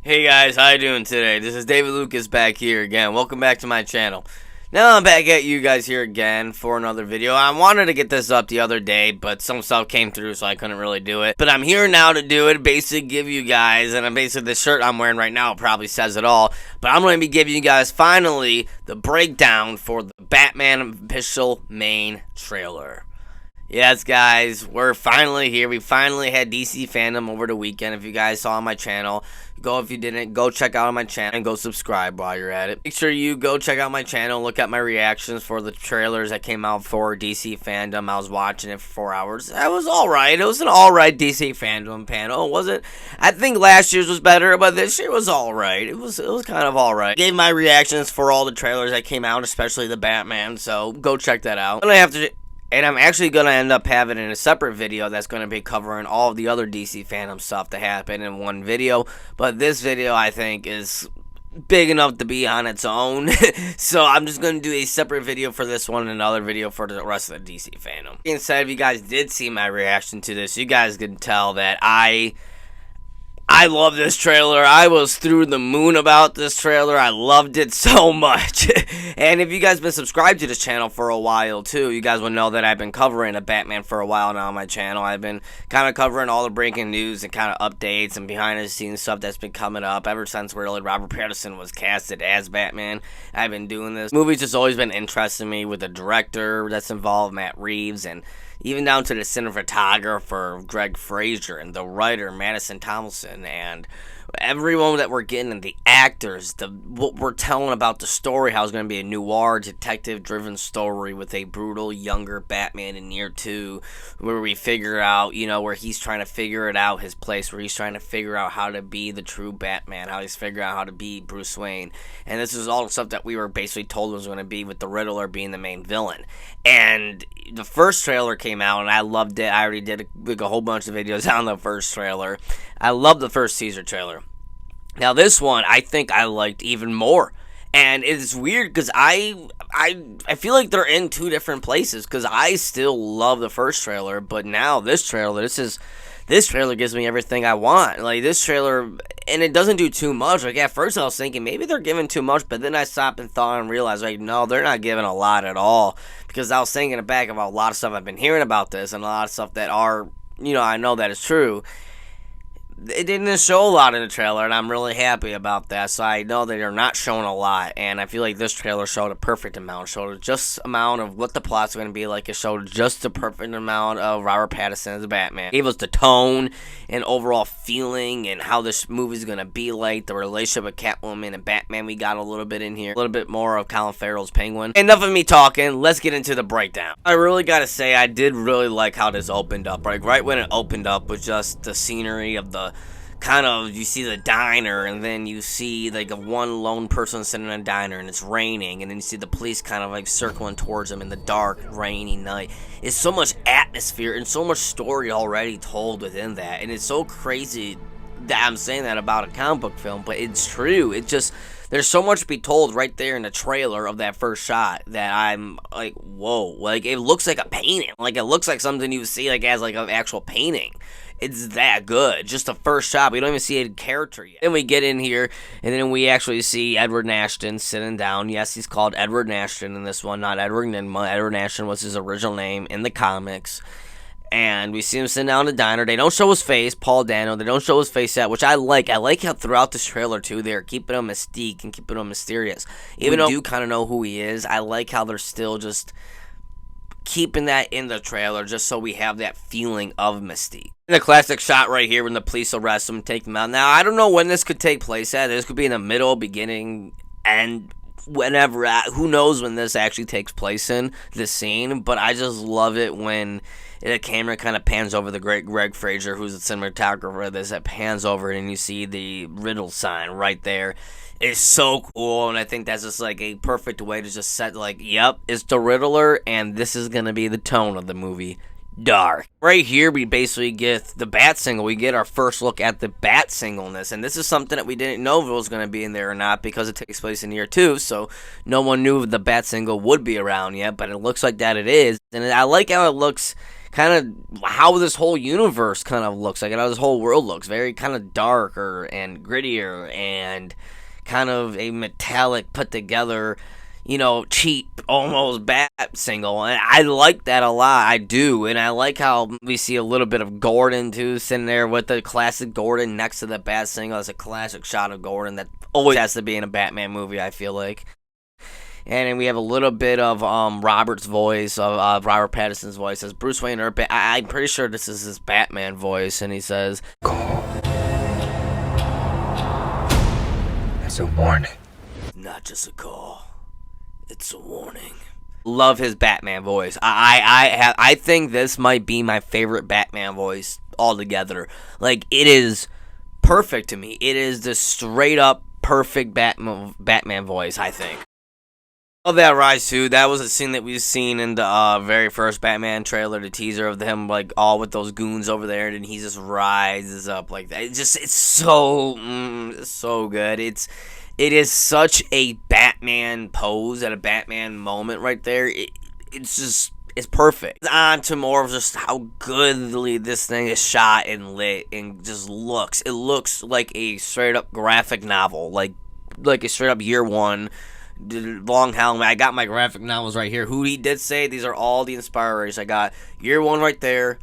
Hey guys, how you doing today? This is David Lucas back here again. Welcome back to my channel. Now I'm back at you guys here again for another video. I wanted to get this up the other day, but some stuff came through, so I couldn't really do it. But I'm here now to do it, basically give you guys, and basically the shirt I'm wearing right now probably says it all, but I'm going to be giving you guys finally the breakdown for the Batman official main trailer. Yes, guys, we're finally here. We finally had DC fandom over the weekend. If you guys saw on my channel, if you didn't, go check out my channel and go subscribe while you're at it. Make sure you go check out my channel, look at my reactions for the trailers that came out for DC fandom. I was watching it for 4 hours. That was alright. It was an alright DC fandom panel. It wasn't, I think last year's was better, but this year was alright. It was kind of alright. Gave my reactions for all the trailers that came out, especially the Batman, so go check that out. And I'm actually going to end up having in a separate video that's going to be covering all of the other DC fandom stuff that happened in one video. But this video, I think, is big enough to be on its own. So I'm just going to do a separate video for this one and another video for the rest of the DC fandom. Being said, if you guys did see my reaction to this, you guys can tell that I love this trailer. I was through the moon about this trailer. I loved it so much. And if you guys been subscribed to this channel for a while too, you guys will know that I've been covering a Batman for a while now on my channel. I've been kind of covering all the breaking news and kind of updates and behind the scenes stuff that's been coming up ever since really Robert Pattinson was casted as Batman. I've been doing this. Movie's just always been interesting me with the director that's involved, Matt Reeves, and even down to the cinematographer, Greg Fraser, and the writer, Madison Thompson, and everyone that we're getting, and the actors, what we're telling about the story, how it's going to be a noir, detective-driven story with a brutal, younger Batman in year 2, where we figure out, where he's trying to figure it out, his place, where he's trying to figure out how to be the true Batman, how he's figuring out how to be Bruce Wayne. And this is all the stuff that we were basically told was going to be, with the Riddler being the main villain. And the first trailer came out, and I loved it. I already did a whole bunch of videos on the first trailer. I loved the first teaser trailer. Now this one, I think I liked even more. And it's weird because I feel like they're in two different places, because I still love the first trailer, but now this trailer gives me everything I want. Like, this trailer, and it doesn't do too much. Like, at first I was thinking maybe they're giving too much, but then I stopped and thought and realized, like, no, they're not giving a lot at all. Because I was thinking back about a lot of stuff I've been hearing about this, and a lot of stuff that are, I know that is true. It didn't show a lot in the trailer, and I'm really happy about that. So I know that they're not showing a lot, and I feel like this trailer showed a perfect amount. Showed just amount of what the plot's going to be like. It showed just the perfect amount of Robert Pattinson as Batman. It gave us the tone and overall feeling and how this movie's going to be like. The relationship with Catwoman and Batman, we got a little bit in here. A little bit more of Colin Farrell's Penguin. Enough of me talking. Let's get into the breakdown. I really got to say, I did really like how this opened up. Like, right when it opened up with just the scenery of the you see the diner, and then you see like a one lone person sitting in a diner, and it's raining, and then you see the police kind of like circling towards him in the dark, rainy night. It's so much atmosphere and so much story already told within that, and it's so crazy that I'm saying that about a comic book film, but it's true. It just, there's so much to be told right there in the trailer of that first shot that I'm like, whoa, like it looks like a painting, like it looks like something you would see like as like an actual painting. It's that good. Just the first shot. We don't even see a character yet. Then we get in here, and then we actually see Edward Nashton sitting down. Yes, he's called Edward Nashton in this one, not Edward Nygma. Edward Nashton was his original name in the comics. And we see him sitting down in the diner. They don't show his face, Paul Dano. They don't show his face yet, which I like. I like how throughout this trailer, too, they're keeping him mystique and keeping him mysterious. Even though we do kind of know who he is, I like how they're still just keeping that in the trailer just so we have that feeling of mystique. The classic shot right here when the police arrest him, take him out. Now, I don't know when this could take place at. This could be in the middle, beginning, and whenever. Who knows when this actually takes place in this scene, but I just love it when the camera kind of pans over the great Greg Fraser, who's the cinematographer of this, that pans over it, and you see the riddle sign right there. It's so cool, and I think that's just like a perfect way to just set, like, yep, it's the Riddler, and this is going to be the tone of the movie. dark. Right here, we basically get the Bat single. We get our first look at the Bat singleness, and this is something that we didn't know if it was going to be in there or not because it takes place in year 2, so no one knew if the Bat single would be around yet, but it looks like that it is, and I like how it looks, kind of how this whole universe kind of looks, like how this whole world looks, very kind of darker and grittier and kind of a metallic, put together, you know, cheap, almost Bat single, and I like that a lot, I do, and I like how we see a little bit of Gordon, too, sitting there with the classic Gordon next to the Bat single. It's a classic shot of Gordon that always has to be in a Batman movie, I feel like. And then we have a little bit of Robert's voice, of Robert Pattinson's voice, as Bruce Wayne, or I'm pretty sure this is his Batman voice, and he says, "Call. It's a warning." Not just a call. It's a warning. Love his Batman voice. I think this might be my favorite Batman voice altogether. Like, it is perfect to me. It is the straight up perfect Batman voice, I think. Love that rise too. That was a scene that we've seen in the very first Batman trailer, the teaser of him like all with those goons over there, and he just rises up like that. It's so good. It is such a Batman pose and a Batman moment right there. It's perfect. It's on to more of just how goodly this thing is shot and lit and just looks. It looks like a straight up graphic novel, like a straight up year 1. Long Halloween. I got my graphic novels right here. Who he did say these are all the inspirers. I got year 1 right there.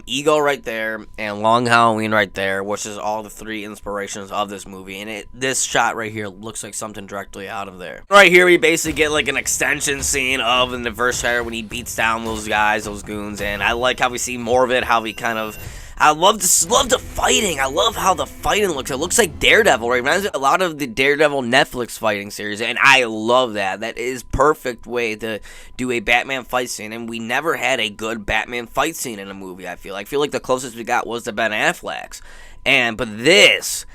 Ego right there, and Long Halloween right there, which is all the 3 inspirations of this movie, and this shot right here looks like something directly out of there. Right here, we basically get like an extension scene of in the first trailer when he beats down those guys, those goons, and I like how we see more of it, how we kind of, I love the fighting. I love how the fighting looks. It looks like Daredevil. Right? It reminds me a lot of the Daredevil Netflix fighting series, and I love that. That is perfect way to do a Batman fight scene, and we never had a good Batman fight scene in a movie. I feel like the closest we got was the Ben Affleck's, but this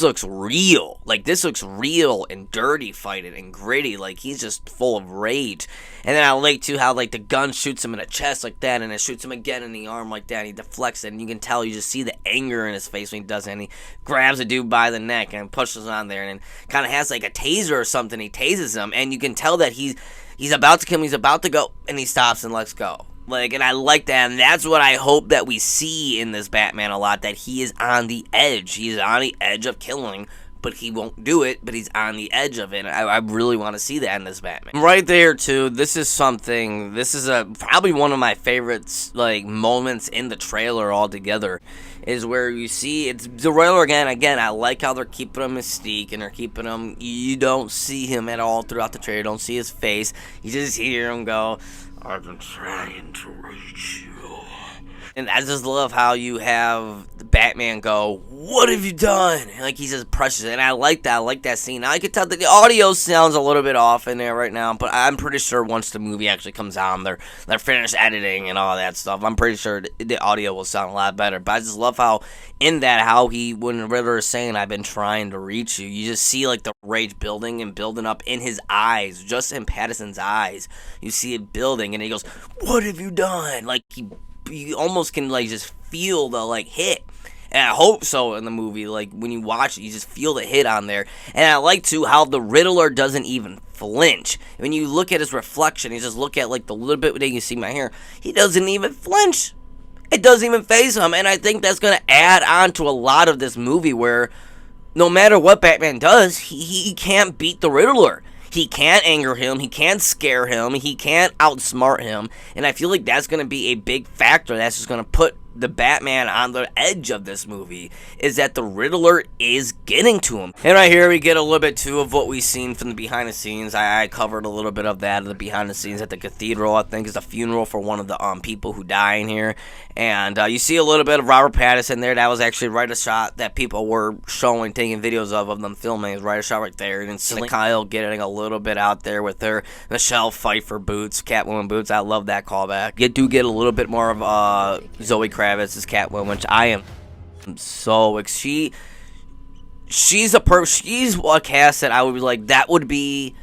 looks real. Like, this looks real and dirty fighting and gritty. Like, he's just full of rage. And then I like, too, how, like, the gun shoots him in the chest like that, and it shoots him again in the arm like that, and he deflects it, and you can tell, you just see the anger in his face when he does it, and he grabs a dude by the neck and pushes on there, and kind of has, like, a taser or something. He tases him, and you can tell that he's about to kill him, he's about to go, and he stops and lets go. Like, and I like that, and that's what I hope that we see in this Batman a lot, that he is on the edge. He's on the edge of killing, but he won't do it, but he's on the edge of it. And I really want to see that in this Batman. Right there, too, this is probably one of my favorites, like, moments in the trailer altogether, is where you see, it's the Riddler again, I like how they're keeping him mystique, and they're keeping him, you don't see him at all throughout the trailer, you don't see his face, you just hear him go, "I've been trying to reach you." And I just love how you have Batman go, "What have you done?" Like, he's just precious, and I like that. I like that scene. Now, I can tell that the audio sounds a little bit off in there right now, but I'm pretty sure once the movie actually comes out and they're finished editing and all that stuff, I'm pretty sure the audio will sound a lot better. But I just love how, in that, how when Riddler is saying, "I've been trying to reach you," you just see, like, the rage building and building up in his eyes, just in Pattinson's eyes. You see it building, and he goes, "What have you done?" Like, you almost can, like, just feel the, like, hit. And I hope so in the movie. Like, when you watch it, you just feel the hit on there. And I like, too, how the Riddler doesn't even flinch. When you look at his reflection, you just look at, like, the little bit that you see my hair, he doesn't even flinch. It doesn't even faze him. And I think that's going to add on to a lot of this movie where no matter what Batman does, he can't beat the Riddler. He can't anger him, he can't scare him, he can't outsmart him, and I feel like that's going to be a big factor that's just going to put the Batman on the edge of this movie, is that the Riddler is getting to him. And right here we get a little bit too of what we've seen from the behind the scenes. I covered a little bit of that, the behind the scenes at the cathedral. I think is a funeral for one of the people who die in here, and you see a little bit of Robert Pattinson there. That was actually right a shot that people were showing, taking videos of them filming. It was right a shot right there, and then Kyle getting a little bit out there with her Michelle Pfeiffer boots, Catwoman boots. I love that callback. You do get a little bit more of Zoe Kravitz as Catwoman, which I am so she's a cast that I would be like, that would be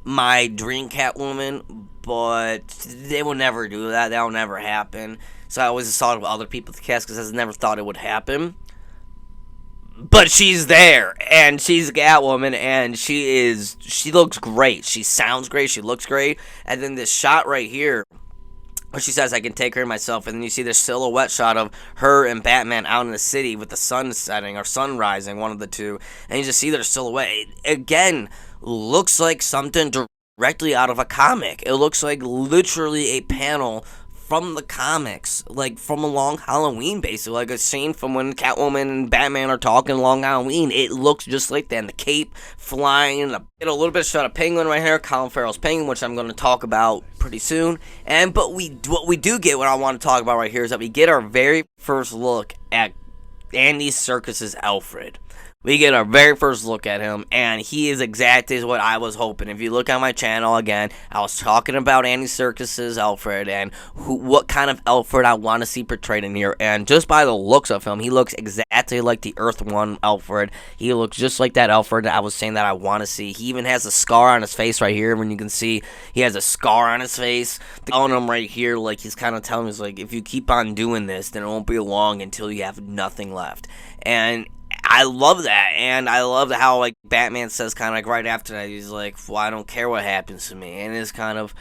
my dream Catwoman, but they will never do that. That'll never happen. So I always thought of other people's cast because I never thought it would happen. But she's there, and she's Catwoman, and she looks great. She sounds great. She looks great. And then this shot right here, where she says, I can take care of myself. And then you see this silhouette shot of her and Batman out in the city with the sun setting or sun rising, one of the two. And you just see their silhouette. It, again, looks like something directly out of a comic. It looks like literally a panel from the comics, like from a Long Halloween, basically, like a scene from when Catwoman and Batman are talking Long Halloween. It looks just like that, and the cape flying, and a little bit of shot of Penguin right here, Colin Farrell's Penguin, which I'm going to talk about pretty soon. But what we do get, what I want to talk about right here, is that we get our very first look at Andy Serkis's Alfred. We get our very first look at him, and he is exactly what I was hoping. If you look on my channel, again, I was talking about Andy Serkis's Alfred and what kind of Alfred I want to see portrayed in here. And just by the looks of him, he looks exactly like the Earth 1 Alfred. He looks just like that Alfred that I was saying that I want to see. He even has a scar on his face right here. When you can see he has a scar on his face. On him right here, like he's kind of telling us, like, if you keep on doing this, then it won't be long until you have nothing left. And I love that, and I love how, like, Batman says kind of like right after that, he's like, well, I don't care what happens to me, and it's kind of,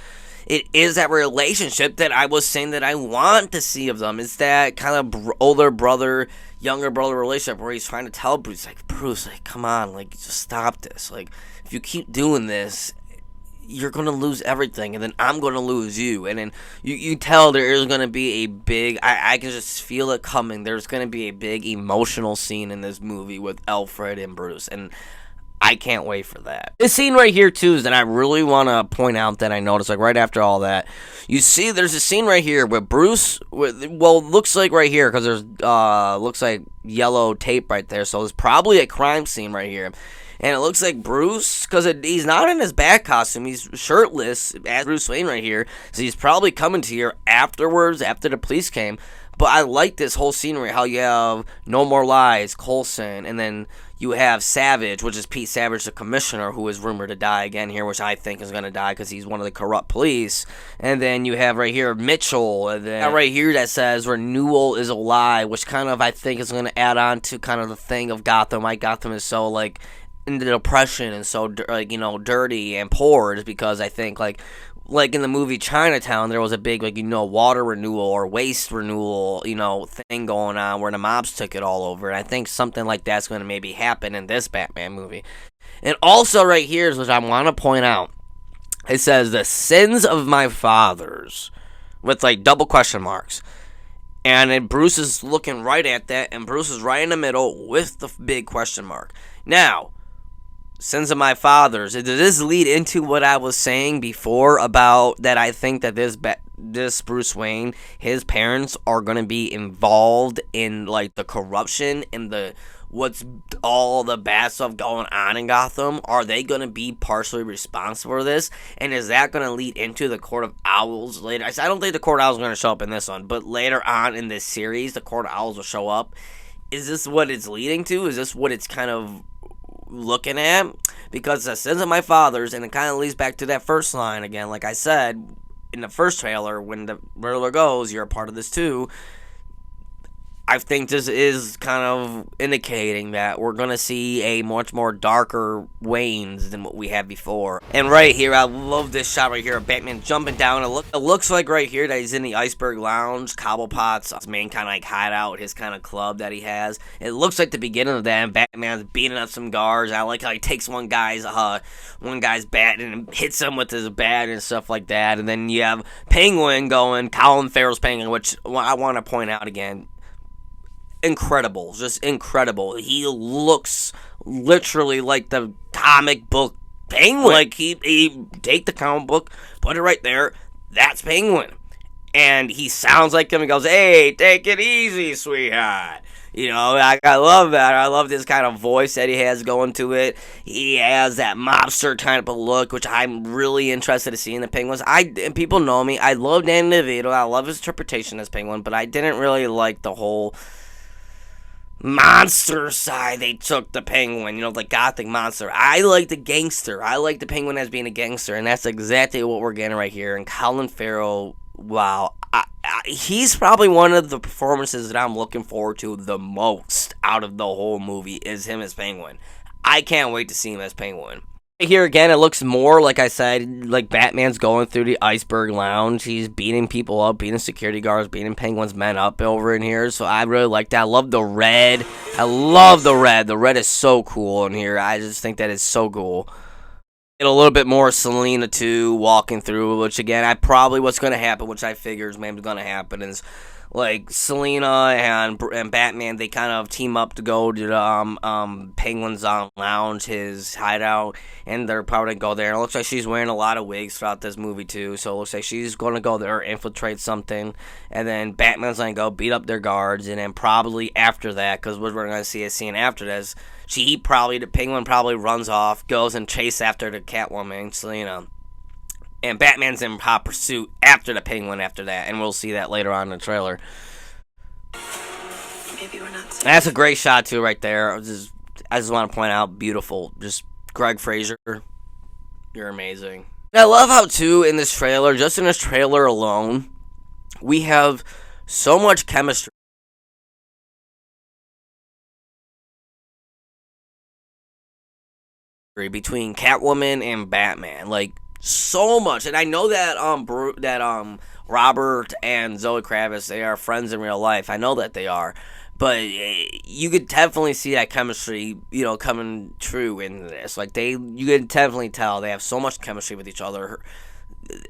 it is that relationship that I was saying that I want to see of them. It's that kind of older brother, younger brother relationship where he's trying to tell Bruce, like, come on, like, just stop this, like, if you keep doing this, you're going to lose everything, and then I'm going to lose you. And then you tell there is going to be a big, I can just feel it coming. There's going to be a big emotional scene in this movie with Alfred and Bruce, and I can't wait for that. This scene right here, too, is that I really want to point out that I noticed, like, right after all that, you see there's a scene right here where Bruce, well, looks like right here, because there's, looks like yellow tape right there, so there's probably a crime scene right here. And it looks like Bruce, because he's not in his bat costume, he's shirtless, as Bruce Wayne right here, so he's probably coming to here afterwards, after the police came. But I like this whole scenery, how you have No More Lies, Coulson, and then you have Savage, which is Pete Savage, the commissioner, who is rumored to die again here, which I think is going to die because he's one of the corrupt police. And then you have right here Mitchell, and then right here that says renewal is a lie, which kind of I think is going to add on to kind of the thing of Gotham. Like, Gotham is so, like, in the depression and so, like, you know, dirty and poor, is because I think, like in the movie Chinatown, there was a big, like, you know, water renewal or waste renewal, you know, thing going on where the mobs took it all over. And I think something like that's going to maybe happen in this Batman movie. And also right here is what I want to point out. It says, the sins of my fathers, with, like, double question marks. And then Bruce is looking right at that, and Bruce is right in the middle with the big question mark. Now, sins of my fathers, does this lead into what I was saying before about that I think that this Bruce Wayne, his parents are going to be involved in, like, the corruption and what's all the bad stuff going on in Gotham? Are they going to be partially responsible for this? And is that going to lead into the Court of Owls later? I don't think the Court of Owls are going to show up in this one, but later on in this series, the Court of Owls will show up. Is this what it's leading to? Is this what it's kind of looking at? Because the sins of my fathers, and it kind of leads back to that first line again, like I said in the first trailer, when the Riddler goes, you're a part of this too. I think this is kind of indicating that we're going to see a much more darker Waynes than what we had before. And right here, I love this shot right here of Batman jumping down. It looks like right here that he's in the Iceberg Lounge, Cobblepot's his main kind of like hideout, his kind of club that he has. It looks like the beginning of that, and Batman's beating up some guards. I like how he takes one guy's bat and hits him with his bat and stuff like that. And then you have Penguin going, Colin Farrell's Penguin, which I want to point out again. Incredible, just incredible. He looks literally like the comic book Penguin. Like, he take the comic book, put it right there, that's Penguin. And he sounds like him and goes, hey, take it easy, sweetheart. You know, I love that. I love this kind of voice that he has going to it. He has that mobster type of look, which I'm really interested to see in the Penguins. And people know me. I love Danny DeVito. I love his interpretation as Penguin, but I didn't really like the whole monster side they took the Penguin, the gothic monster. I like the gangster. I like the Penguin as being a gangster, and that's exactly what we're getting right here. And Colin Farrell, wow, he's probably one of the performances that I'm looking forward to the most out of the whole movie is him as Penguin. I can't wait to see him as Penguin. Here again, it looks more, like I said, like Batman's going through the Iceberg Lounge. He's beating people up, beating security guards, beating Penguin's men up over in here. So I really like that. I love the red. I love the red. The red is so cool in here. I just think that is so cool. And a little bit more Selina, too, walking through, which, again, what's going to happen, which I figure is maybe going to happen, is, like, Selina and Batman, they kind of team up to go to the Penguin's lounge, his hideout, and they're probably going to go there. And it looks like she's wearing a lot of wigs throughout this movie, too, so it looks like she's going to go there, infiltrate something, and then Batman's going to go beat up their guards, and then probably after that, because what we're going to see a scene after this, the Penguin probably runs off, goes and chases after the Catwoman, Selina. And Batman's in hot pursuit after the Penguin after that. And we'll see that later on in the trailer. Maybe we're not safe. That's a great shot, too, right there. I just want to point out, beautiful. Just Greg Fraser, you're amazing. And I love how, too, in this trailer, just in this trailer alone, we have so much chemistry between Catwoman and Batman. Like, so much. And I know that Robert and Zoe Kravitz, they are friends in real life. I know that they are. But you could definitely see that chemistry, coming true in this. Like, you could definitely tell they have so much chemistry with each other.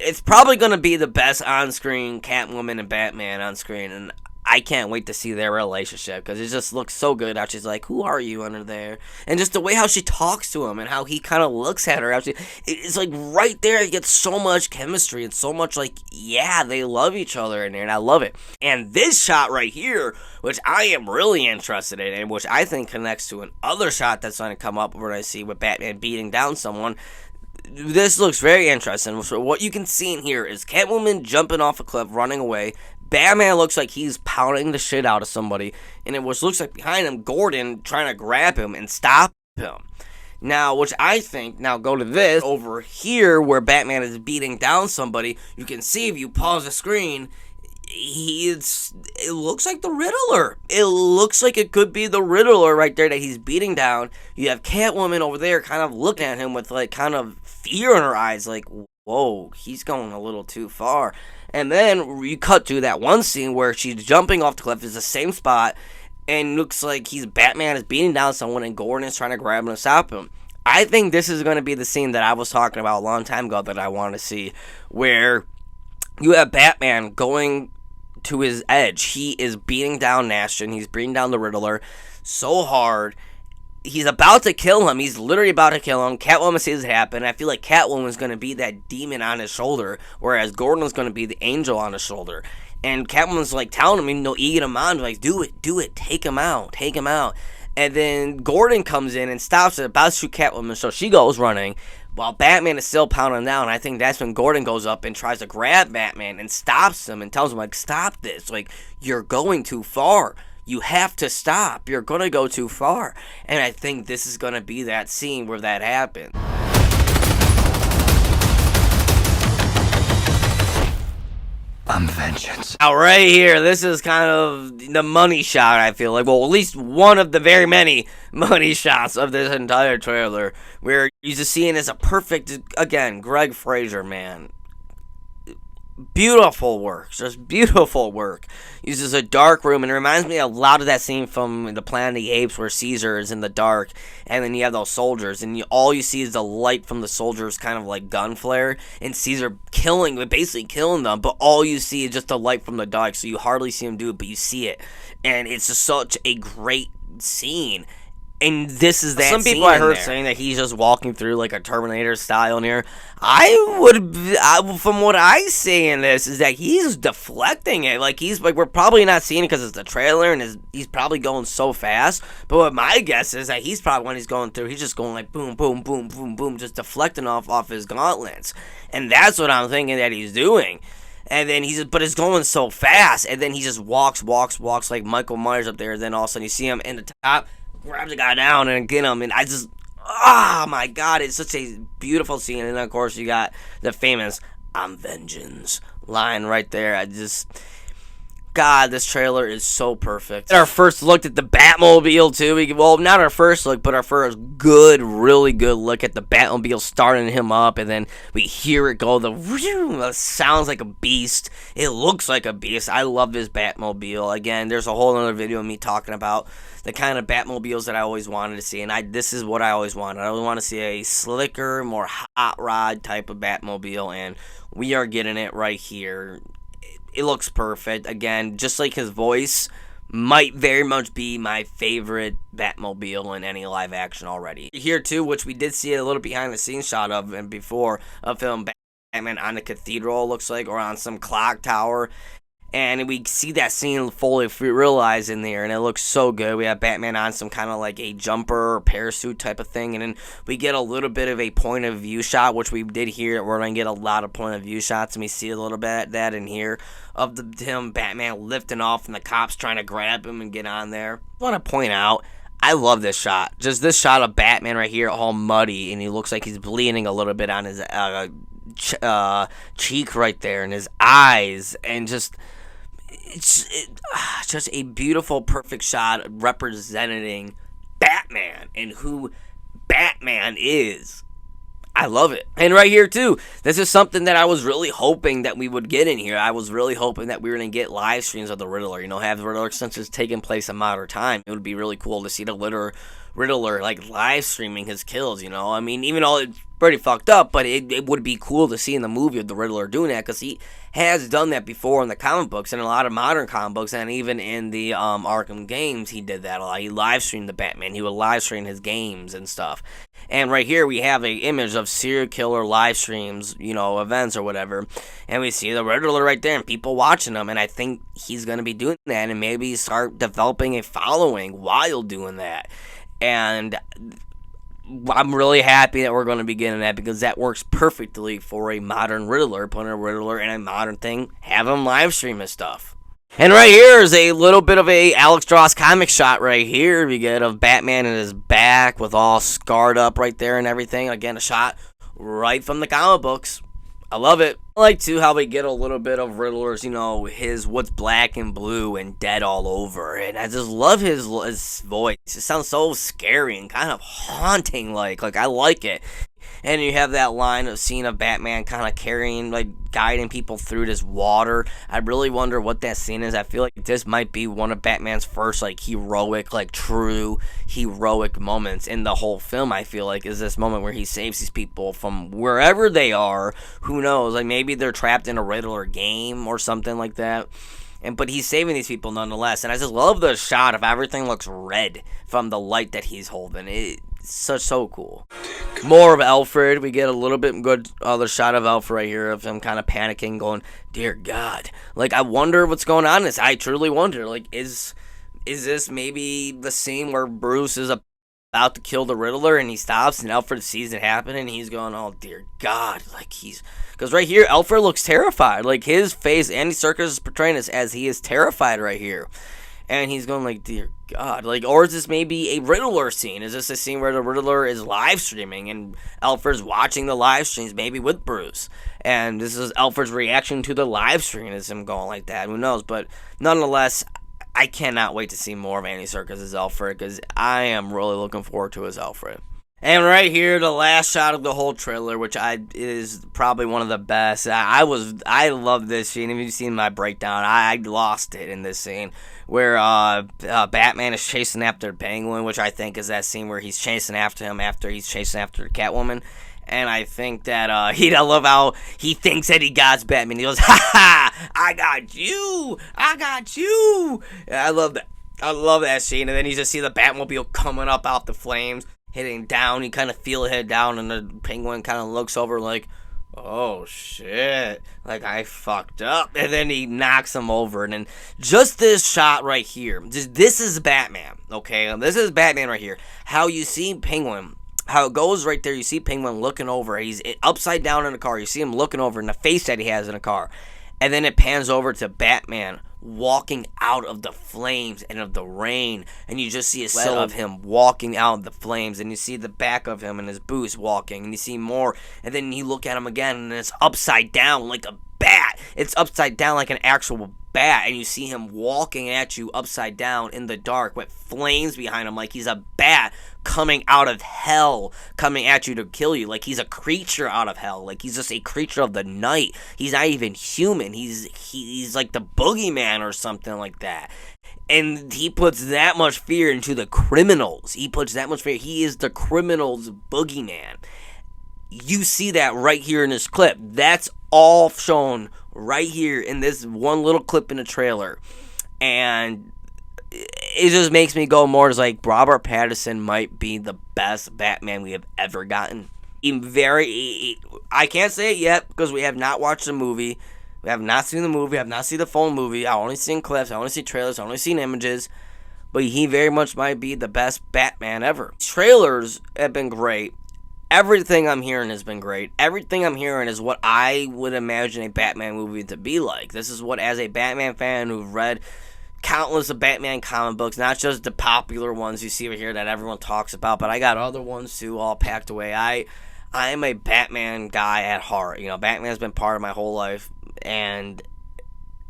It's probably going to be the best on-screen Catwoman and Batman on screen, and I can't wait to see their relationship, because it just looks so good how she's like, who are you under there? And just the way how she talks to him and how he kind of looks at her. It's like right there, you get so much chemistry and so much like, yeah, they love each other in there, and I love it. And this shot right here, which I am really interested in, and which I think connects to another shot that's going to come up when I see with Batman beating down someone. This looks very interesting. So what you can see in here is Catwoman jumping off a cliff, running away. Batman looks like he's pounding the shit out of somebody, and it looks like behind him, Gordon trying to grab him and stop him. Now, which I think, now go to this, over here where Batman is beating down somebody, you can see if you pause the screen, it looks like the Riddler. It looks like it could be the Riddler right there that he's beating down. You have Catwoman over there kind of looking at him with like kind of fear in her eyes, like, whoa, he's going a little too far. And then you cut to that one scene where she's jumping off the cliff. It's the same spot. And looks like Batman is beating down someone and Gordon is trying to grab him and stop him. I think this is going to be the scene that I was talking about a long time ago that I want to see. Where you have Batman going to his edge. He is beating down Nashton. He's beating down the Riddler so hard. He's about to kill him. He's literally about to kill him. Catwoman sees it happen. I feel like Catwoman's going to be that demon on his shoulder, whereas Gordon's going to be the angel on his shoulder. And Catwoman's like telling him, egging him on, like, do it, take him out. And then Gordon comes in and stops it, about to shoot Catwoman, so she goes running, while Batman is still pounding down. I think that's when Gordon goes up and tries to grab Batman and stops him and tells him, like, stop this. Like, you're going too far. You have to stop. You're going to go too far. And I think this is going to be that scene where that happens. I'm vengeance. Now, right here, this is kind of the money shot, I feel like. Well, at least one of the very many money shots of this entire trailer, where you're just seeing as a perfect, again, Greg Fraser, man. Beautiful work, just beautiful work. Uses a dark room, and it reminds me a lot of that scene from the Planet of the Apes where Caesar is in the dark, and then you have those soldiers, and all you see is the light from the soldiers, kind of like gun flare, and Caesar basically killing them, but all you see is just the light from the dark, so you hardly see him do it, but you see it, and it's just such a great scene. And this is that. Some people I heard saying that he's just walking through like a Terminator style in here. From what I see in this, is that he's deflecting it. Like we're probably not seeing it because it's the trailer and he's probably going so fast. But what my guess is that he's probably, when he's going through, he's just going like boom, boom, boom, boom, boom, just deflecting off his gauntlets. And that's what I'm thinking that he's doing. And then but it's going so fast, and then he just walks like Michael Myers up there, and then all of a sudden you see him in the top, grab the guy down and get him, and oh my god, it's such a beautiful scene. And then of course you got the famous "I'm vengeance" line right there. God, this trailer is so perfect. Our first look at the Batmobile, too. Well, not our first look, but our first really good look at the Batmobile starting him up, and then we hear it go. It sounds like a beast. It looks like a beast. I love this Batmobile. Again, there's a whole other video of me talking about the kind of Batmobiles that I always wanted to see, and this is what I always wanted. I always want to see a slicker, more hot rod type of Batmobile, and we are getting it right here. It looks perfect. Again, just like his voice, might very much be my favorite Batmobile in any live action already. Here too, which we did see a little behind the scenes shot of and before a film Batman on the cathedral, looks like, or on some clock tower. And we see that scene fully realized in there, and it looks so good. We have Batman on some kind of like a jumper or parachute type of thing, and then we get a little bit of a point of view shot, which we did here. We're going to get a lot of point of view shots, and we see a little bit of that in here of him, Batman, lifting off, and the cops trying to grab him and get on there. I want to point out, I love this shot. Just this shot of Batman right here, all muddy, and he looks like he's bleeding a little bit on his cheek right there, and his eyes, and it's just a beautiful, perfect shot representing Batman and who Batman is. I love it. And right here, too, this is something that I was really hoping that we would get in here. I was really hoping that we were going to get live streams of the Riddler. You know, have the Riddler, since it's taking place in modern time, it would be really cool to see the Riddler like live streaming his kills, you know. I mean, even though it's pretty fucked up, but it would be cool to see in the movie of the Riddler doing that, because he has done that before in the comic books and a lot of modern comic books, and even in the Arkham games he did that a lot. He live streamed the Batman. He would live stream his games and stuff. And right here we have an image of serial killer live streams, you know, events or whatever, and we see the Riddler right there and people watching him, and I think he's going to be doing that and maybe start developing a following while doing that. And I'm really happy that we're going to be getting that, because that works perfectly for a modern Riddler, putting a Riddler in a modern thing, have him live stream his stuff. And right here is a little bit of a Alex Ross comic shot right here. We get of Batman in his back with all scarred up right there and everything. Again, a shot right from the comic books. I love it. I like, too, how we get a little bit of Riddler's, you know, his what's black and blue and dead all over. And I just love his voice. It sounds so scary and kind of haunting like I like it. And you have that line of scene of Batman kind of carrying, like, guiding people through this water. I really wonder what that scene is. I feel like this might be one of Batman's first, like, heroic, like, true heroic moments in the whole film, I feel like, is this moment where he saves these people from wherever they are. Who knows? Like, maybe they're trapped in a Riddler game or something like that. But he's saving these people nonetheless. And I just love the shot of everything looks red from the light that he's holding. It's so cool. More of Alfred. We get a little bit good other shot of Alfred right here of him kind of panicking, going, "Dear God." Like, I wonder what's going on in this. I truly wonder. Like, is this maybe the scene where Bruce is about to kill the Riddler and he stops and Alfred sees it happen and he's going, "Oh, dear God." Like, because right here, Alfred looks terrified. Like, his face, Andy Serkis is portraying this as he is terrified right here. And he's going like, "Dear God." Like, or is this maybe a Riddler scene? Is this a scene where the Riddler is live streaming and Alfred's watching the live streams, maybe with Bruce? And this is Alfred's reaction to the live stream, is him going like that. Who knows? But nonetheless, I cannot wait to see more of Andy Serkis as Alfred, because I am really looking forward to his Alfred. And right here, the last shot of the whole trailer, which is probably one of the best. I love this scene. If you've seen my breakdown, I lost it in this scene where Batman is chasing after the Penguin, which I think is that scene where he's chasing after him after he's chasing after Catwoman. And I think that I love how he thinks that he got Batman. He goes, "Ha ha! I got you! I got you!" I love that. I love that scene. And then you just see the Batmobile coming up out the flames, hitting down. You kind of feel it hit down, and the Penguin kind of looks over like, "Oh shit, like I fucked up," and then he knocks him over. And then just this shot right here, this is Batman, okay? This is Batman right here. How you see Penguin, how it goes right there, you see Penguin looking over. He's upside down in the car. You see him looking over, and the face that he has in the car. And then it pans over to Batman walking out of the flames and of the rain, and you just see a silhouette of him walking out of the flames, and you see the back of him and his boots walking, and you see more, and then you look at him again, and it's upside down like a bat. It's upside down like an actual bat, and you see him walking at you upside down in the dark with flames behind him, like he's a bat coming out of hell, coming at you to kill you, like he's a creature out of hell, like he's just a creature of the night. He's not even human. He's like the boogeyman or something like that. And he puts that much fear into the criminals. He puts that much fear. He is the criminal's boogeyman. You see that right here in this clip. That's all shown right here in this one little clip in the trailer. And it just makes me go more as like Robert Pattinson might be the best Batman we have ever gotten. I can't say it yet because we have not watched the movie. We have not seen the movie. I have not seen the full movie. I've only seen clips. I've only seen trailers. I've only seen images. But he very much might be the best Batman ever. Trailers have been great. Everything I'm hearing has been great. Everything I'm hearing is what I would imagine a Batman movie to be like. This is what, as a Batman fan who've read countless of Batman comic books, not just the popular ones you see over here that everyone talks about, but I got other ones too, all packed away. I am a Batman guy at heart. You know, Batman's been part of my whole life, and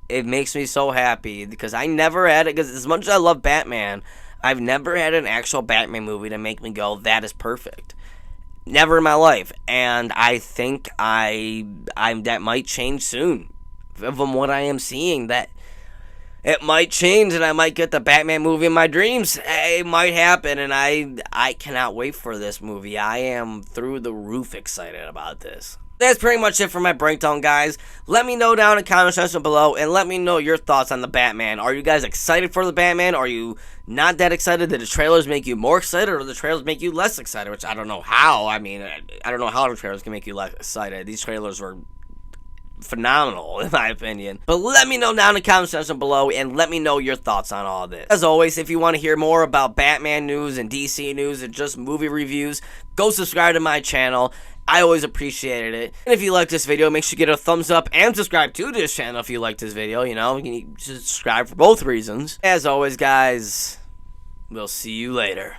it makes me so happy because I never had it. Because as much as I love Batman, I've never had an actual Batman movie to make me go, that is perfect. Never in my life. And I think that might change soon. From what I am seeing, that it might change and I might get the Batman movie in my dreams. It might happen, and I cannot wait for this movie. I am through the roof excited about this. That's pretty much it for my breakdown, guys. Let me know down in the comment section below, and let me know your thoughts on the Batman. Are you guys excited for the Batman? Are you not that excited? Did the trailers make you more excited, or did the trailers make you less excited? Which I don't know how. I mean, I don't know how the trailers can make you less excited. These trailers were phenomenal, in my opinion. But let me know down in the comment section below, and let me know your thoughts on all this. As always, if you want to hear more about Batman news and DC news and just movie reviews, go subscribe to my channel. I always appreciated it. And if you like this video, make sure you get a thumbs up and subscribe to this channel if you like this video. You know, you can subscribe for both reasons. As always, guys, we'll see you later.